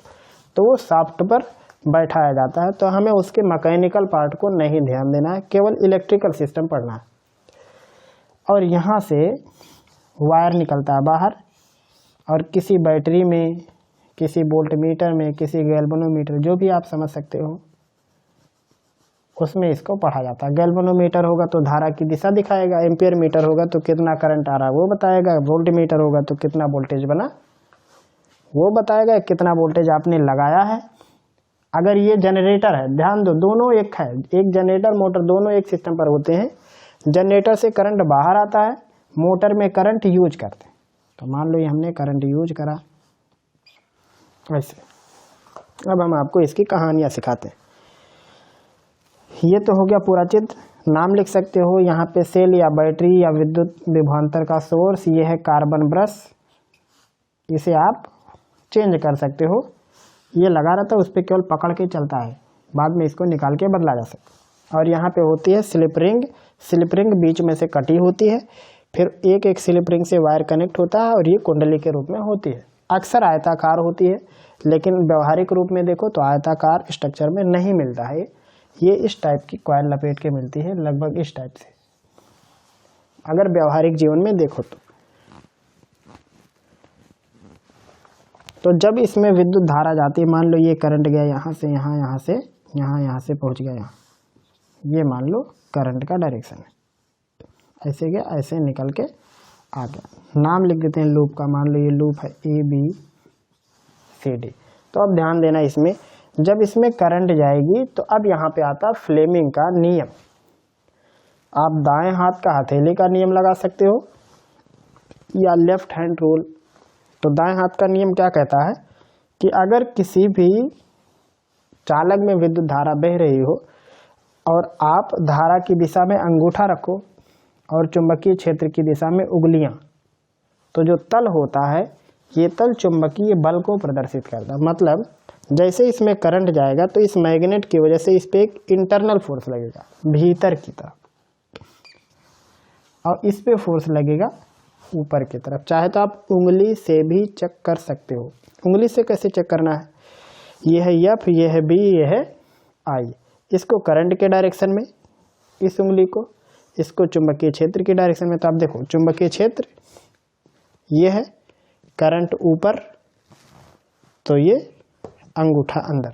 तो वो शाफ्ट पर बैठाया जाता है। तो हमें उसके मैकेनिकल पार्ट को नहीं ध्यान देना है, केवल इलेक्ट्रिकल सिस्टम पढ़ना है। और यहाँ से वायर निकलता है बाहर, और किसी बैटरी में, किसी वोल्ट मीटर में, किसी गैल्वेनोमीटर, जो भी आप समझ सकते हो, उसमें इसको पढ़ा जाता है। गैल्वेनोमीटर होगा तो धारा की दिशा दिखाएगा, एम्पियर मीटर होगा तो कितना करंट आ रहा है वो बताएगा, वोल्ट मीटर होगा तो कितना वोल्टेज बना वो बताएगा, कितना वोल्टेज आपने लगाया है। अगर ये जनरेटर है, ध्यान दो, दोनों एक है, एक जनरेटर मोटर दोनों एक सिस्टम पर होते हैं। जनरेटर से करंट बाहर आता है, मोटर में करंट यूज करते हैं। तो मान लो ये हमने करंट यूज करा ऐसे। अब हम आपको इसकी कहानियाँ सिखाते हैं। ये तो हो गया पूरा चित्र। नाम लिख सकते हो यहाँ पे, सेल या बैटरी या विद्युत विभवांतर का सोर्स। ये है कार्बन ब्रश, इसे आप चेंज कर सकते हो। ये लगा रहता है, उस पर केवल पकड़ के चलता है, बाद में इसको निकाल के बदला जा सकता है। और यहाँ पे होती है स्लिप रिंग, स्लिप रिंग बीच में से कटी होती है, फिर एक एक स्लिप रिंग से वायर कनेक्ट होता है, और ये कुंडली के रूप में होती है। अक्सर आयताकार होती है, लेकिन व्यवहारिक रूप में देखो तो आयताकार स्ट्रक्चर में नहीं मिलता है। ये इस टाइप की कॉइल लपेट के मिलती है, लगभग इस टाइप से, अगर व्यवहारिक जीवन में देखो तो जब इसमें विद्युत धारा जाती है, मान लो ये करंट गया यहाँ से यहाँ, यहाँ से यहाँ, यहाँ से पहुँच गया यहाँ, ये मान लो करंट का डायरेक्शन है, ऐसे गया, ऐसे निकल के आ गया। नाम लिख देते हैं लूप का, मान लो ये लूप है ABCD। तो अब ध्यान देना, इसमें जब इसमें करंट जाएगी तो अब यहाँ पे आता फ्लेमिंग का नियम। आप दाएं हाथ का हथेली का नियम लगा सकते हो या लेफ्ट हैंड रूल। तो दाएं हाथ का नियम क्या कहता है कि अगर किसी भी चालक में विद्युत धारा बह रही हो और आप धारा की दिशा में अंगूठा रखो और चुंबकीय क्षेत्र की दिशा में उंगलियां, तो जो तल होता है ये तल चुंबकीय बल को प्रदर्शित करता है। मतलब जैसे इसमें करंट जाएगा तो इस मैग्नेट की वजह से इस पे एक इंटरनल फोर्स लगेगा भीतर की तरफ, और इस पे फोर्स लगेगा ऊपर की तरफ। चाहे तो आप उंगली से भी चेक कर सकते हो। उंगली से कैसे चेक करना है, ये है F, ये है B, ये है I। इसको करंट के डायरेक्शन में, इस उंगली को, इसको चुंबकीय क्षेत्र की डायरेक्शन में। तो आप देखो चुंबकीय क्षेत्र ये है, करंट ऊपर, तो ये अंगूठा अंदर,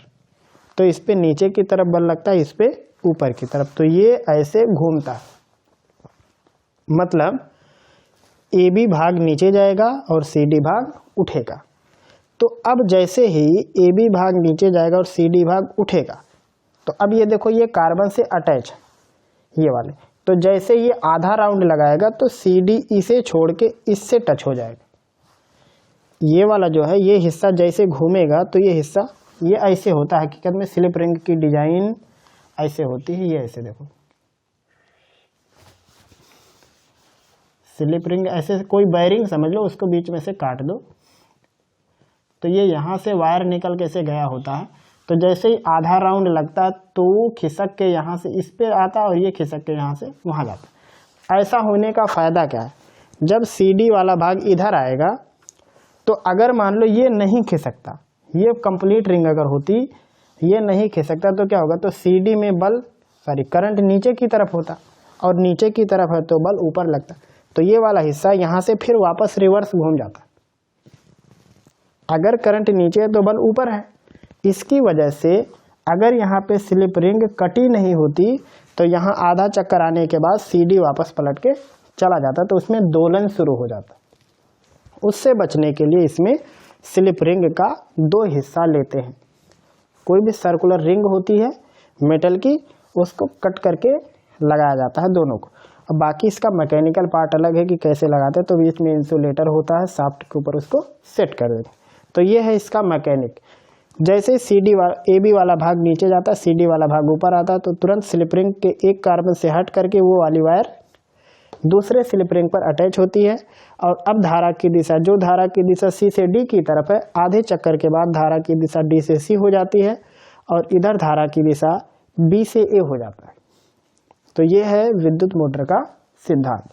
तो इस पे नीचे की तरफ बल लगता है, इस पे ऊपर की तरफ। तो ये ऐसे घूमता है, मतलब AB भाग नीचे जाएगा और CD भाग उठेगा। तो अब जैसे ही AB भाग नीचे जाएगा और CD भाग उठेगा, तो अब ये देखो ये कार्बन से अटैच है, ये वाले, तो जैसे ये आधा राउंड लगाएगा तो CD इसे छोड़ के इससे टच हो जाएगा। ये वाला जो है ये हिस्सा जैसे घूमेगा तो ये हिस्सा ये ऐसे होता है। हकीकत में स्लिप रिंग की डिजाइन ऐसे होती है, ये ऐसे देखो स्लिप रिंग ऐसे, कोई बेयरिंग समझ लो, उसको बीच में से काट दो, तो ये यहाँ से वायर निकल के से गया होता है, तो जैसे ही आधा राउंड लगता है तो वो खिसक के यहाँ से इस पे आता है और ये खिसक के यहाँ से वहाँ जाता है। ऐसा होने का फ़ायदा क्या है, जब CD वाला भाग इधर आएगा तो अगर मान लो ये नहीं खिसकता, ये कंप्लीट रिंग अगर होती ये नहीं खिसकता तो क्या होगा, तो CD में करंट नीचे की तरफ होता और नीचे की तरफ है तो बल ऊपर लगता, तो ये वाला हिस्सा यहाँ से फिर वापस रिवर्स घूम जाता। अगर करंट नीचे है तो बल ऊपर है, इसकी वजह से अगर यहाँ पे स्लिप रिंग कटी नहीं होती तो यहाँ आधा चक्कर आने के बाद CD वापस पलट के चला जाता, तो उसमें दोलन शुरू हो जाता। उससे बचने के लिए इसमें स्लिप रिंग का 2 हिस्सा लेते हैं। कोई भी सर्कुलर रिंग होती है मेटल की, उसको कट करके लगाया जाता है दोनों को। अब बाकी इसका मैकेनिकल पार्ट अलग है कि कैसे लगाते हैं, तो बीच में इंसुलेटर होता है, शाफ्ट के ऊपर उसको सेट कर देते हैं। तो ये है इसका मैकेनिक। जैसे AB वाला भाग नीचे जाता है, CD वाला भाग ऊपर आता है, तो तुरंत स्लिप रिंग के एक कार्बन से हट करके वो वाली वायर दूसरे स्लिप रिंग पर अटैच होती है। और अब धारा की दिशा, जो धारा की दिशा C से D की तरफ है, आधे चक्कर के बाद धारा की दिशा D से C हो जाती है और इधर धारा की दिशा B से A हो जाता है। तो ये है विद्युत मोटर का सिद्धांत।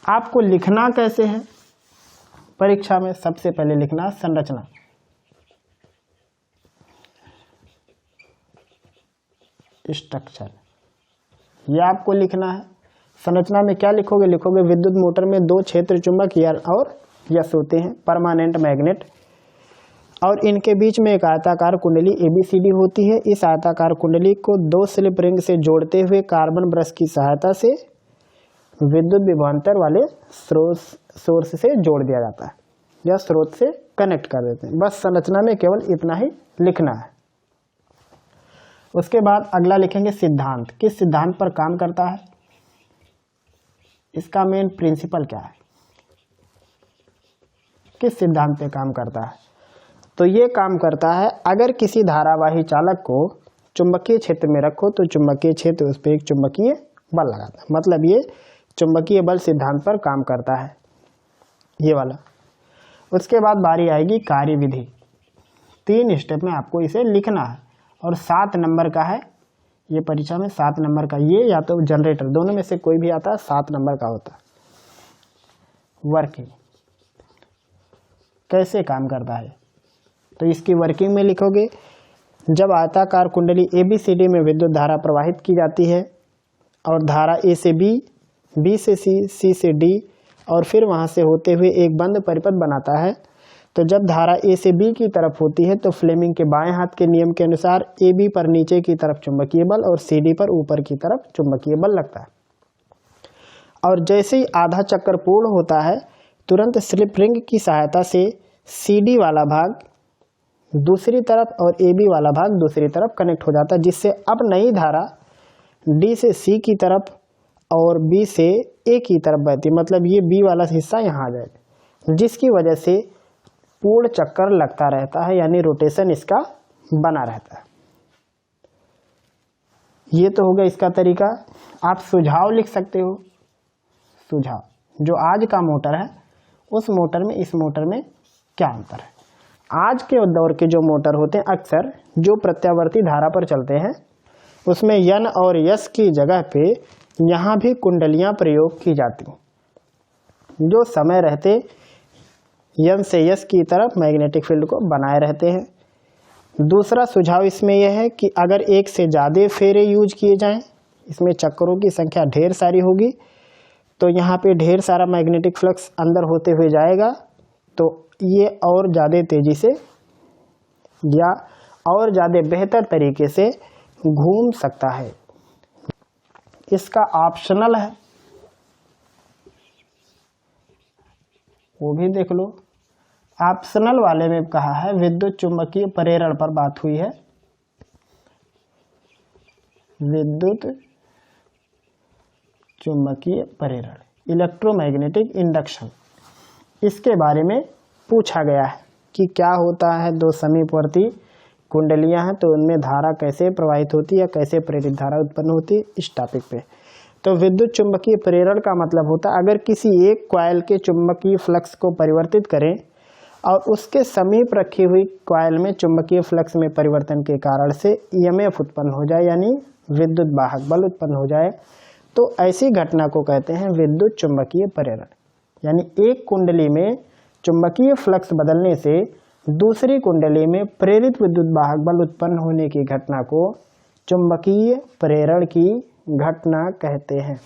आपको लिखना कैसे है परीक्षा में, सबसे पहले लिखना संरचना। स्ट्रक्चर ये आपको लिखना है। संरचना में क्या लिखोगे, लिखोगे विद्युत मोटर में 2 क्षेत्र चुंबक और यस होते हैं, परमानेंट मैग्नेट, और इनके बीच में एक आयताकार कुंडली ABCD होती है। इस आयताकार कुंडली को 2 स्लिप रिंग से जोड़ते हुए कार्बन ब्रश की सहायता से विद्युत विभवांतर वाले सोर्स से जोड़ दिया जाता है या स्रोत से कनेक्ट कर देते हैं। बस संरचना में केवल इतना ही लिखना है। उसके बाद अगला लिखेंगे सिद्धांत। किस सिद्धांत पर काम करता है, इसका मेन प्रिंसिपल क्या है, किस सिद्धांत पे काम करता है। तो ये काम करता है, अगर किसी धारावाही चालक को चुंबकीय क्षेत्र में रखो तो चुंबकीय क्षेत्र उस पर एक चुंबकीय बल लगाता है। मतलब ये चुंबकीय बल सिद्धांत पर काम करता है, ये वाला। उसके बाद बारी आएगी कार्यविधि। 3 स्टेप में आपको इसे लिखना है और 7 नंबर का है ये, परीक्षा में 7 नंबर का। ये या तो जनरेटर, दोनों में से कोई भी आता है, 7 नंबर का होता है। वर्किंग कैसे काम करता है, तो इसकी वर्किंग में लिखोगे, जब आयताकार कुंडली ABCD में विद्युत धारा प्रवाहित की जाती है और धारा A से B, B से C, C से D और फिर वहाँ से होते हुए एक बंद परिपथ बनाता है, तो जब धारा A से B की तरफ होती है तो फ्लेमिंग के बाएं हाथ के नियम के अनुसार AB पर नीचे की तरफ चुंबकीय बल और CD पर ऊपर की तरफ चुंबकीय बल लगता है। और जैसे ही आधा चक्कर पूर्ण होता है तुरंत स्लिप रिंग की सहायता से CD वाला भाग दूसरी तरफ और AB वाला भाग दूसरी तरफ कनेक्ट हो जाता है, जिससे अब नई धारा D से C की तरफ और B से A की तरफ बहती है। मतलब ये B वाला हिस्सा यहाँ आ जाएगा, जिसकी वजह से पूर्ण चक्कर लगता रहता है, यानी रोटेशन इसका बना रहता है। ये तो होगा इसका तरीका। आप सुझाव लिख सकते हो। सुझाव, जो आज का मोटर है उस मोटर में इस मोटर में क्या अंतर है। आज के दौर के जो मोटर होते हैं अक्सर जो प्रत्यावर्ती धारा पर चलते हैं उसमें N और S की जगह पे यहाँ भी कुंडलियाँ प्रयोग की जाती हैं, जो समय रहते N से S की तरफ मैग्नेटिक फील्ड को बनाए रहते हैं। दूसरा सुझाव इसमें यह है कि अगर एक से ज़्यादा फेरे यूज किए जाएं, इसमें चक्करों की संख्या ढेर सारी होगी, तो यहाँ पे ढेर सारा मैग्नेटिक फ्लक्स अंदर होते हुए जाएगा, तो ये और ज़्यादा तेज़ी से या और ज़्यादा बेहतर तरीके से घूम सकता है। इसका ऑप्शनल है, वो भी देख लो। ऑप्शनल वाले में कहा है विद्युत चुंबकीय प्रेरण पर बात हुई है, विद्युत चुंबकीय प्रेरण, इलेक्ट्रोमैग्नेटिक इंडक्शन, इसके बारे में पूछा गया है कि क्या होता है। 2 समीपवर्ती कुंडलियां हैं तो उनमें धारा कैसे प्रवाहित होती है, कैसे प्रेरित धारा उत्पन्न होती है, इस टॉपिक पे। तो विद्युत चुंबकीय प्रेरण का मतलब होता है अगर किसी एक कॉइल के चुंबकीय फ्लक्स को परिवर्तित करें और उसके समीप रखी हुई कॉइल में चुंबकीय फ्लक्स में परिवर्तन के कारण से ईएमएफ उत्पन्न हो जाए, यानी विद्युत वाहक बल उत्पन्न हो जाए, तो ऐसी घटना को कहते हैं विद्युत चुंबकीय प्रेरण। यानी एक कुंडली में चुंबकीय फ्लक्स बदलने से दूसरी कुंडली में प्रेरित विद्युत वाहक बल उत्पन्न होने की घटना को चुंबकीय प्रेरण की घटना कहते हैं।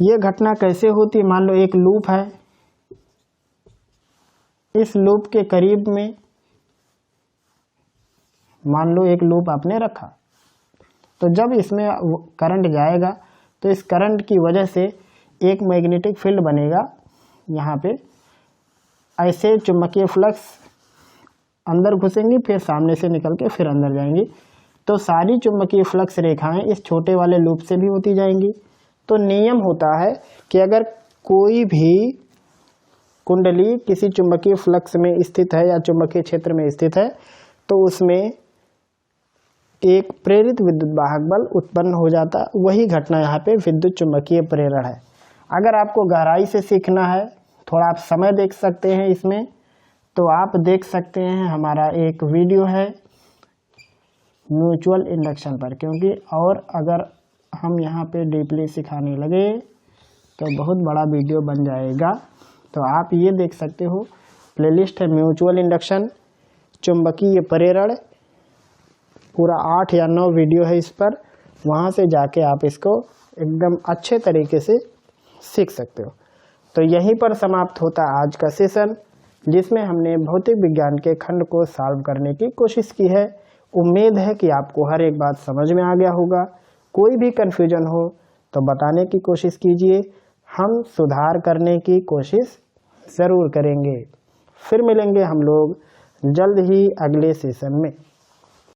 ये घटना कैसे होती है? मान लो एक लूप है, इस लूप के करीब में मान लो एक लूप आपने रखा, तो जब इसमें करंट जाएगा तो इस करंट की वजह से एक मैग्नेटिक फील्ड बनेगा। यहाँ पे ऐसे चुंबकीय फ्लक्स अंदर घुसेंगी, फिर सामने से निकल के फिर अंदर जाएंगी, तो सारी चुंबकीय फ्लक्स रेखाएं इस छोटे वाले लूप से भी होती जाएंगी। तो नियम होता है कि अगर कोई भी कुंडली किसी चुंबकीय फ्लक्स में स्थित है या चुंबकीय क्षेत्र में स्थित है, तो उसमें एक प्रेरित विद्युत वाहक बल उत्पन्न हो जाता। वही घटना यहाँ पे विद्युत चुंबकीय प्रेरण है। अगर आपको गहराई से सीखना है, थोड़ा आप समय देख सकते हैं इसमें, तो आप देख सकते हैं हमारा एक वीडियो है म्यूचुअल इंडक्शन पर, क्योंकि और अगर हम यहाँ पे डीपली सिखाने लगे तो बहुत बड़ा वीडियो बन जाएगा। तो आप ये देख सकते हो, प्लेलिस्ट है म्यूचुअल इंडक्शन चुंबकीय प्रेरण, पूरा 8 या 9 वीडियो है इस पर, वहाँ से जाके आप इसको एकदम अच्छे तरीके से सीख सकते हो। तो यहीं पर समाप्त होता आज का सेशन, जिसमें हमने भौतिक विज्ञान के खंड को सॉल्व करने की कोशिश की है। उम्मीद है कि आपको हर एक बात समझ में आ गया होगा। कोई भी कन्फ्यूजन हो तो बताने की कोशिश कीजिए, हम सुधार करने की कोशिश ज़रूर करेंगे। फिर मिलेंगे हम लोग जल्द ही अगले सेशन में।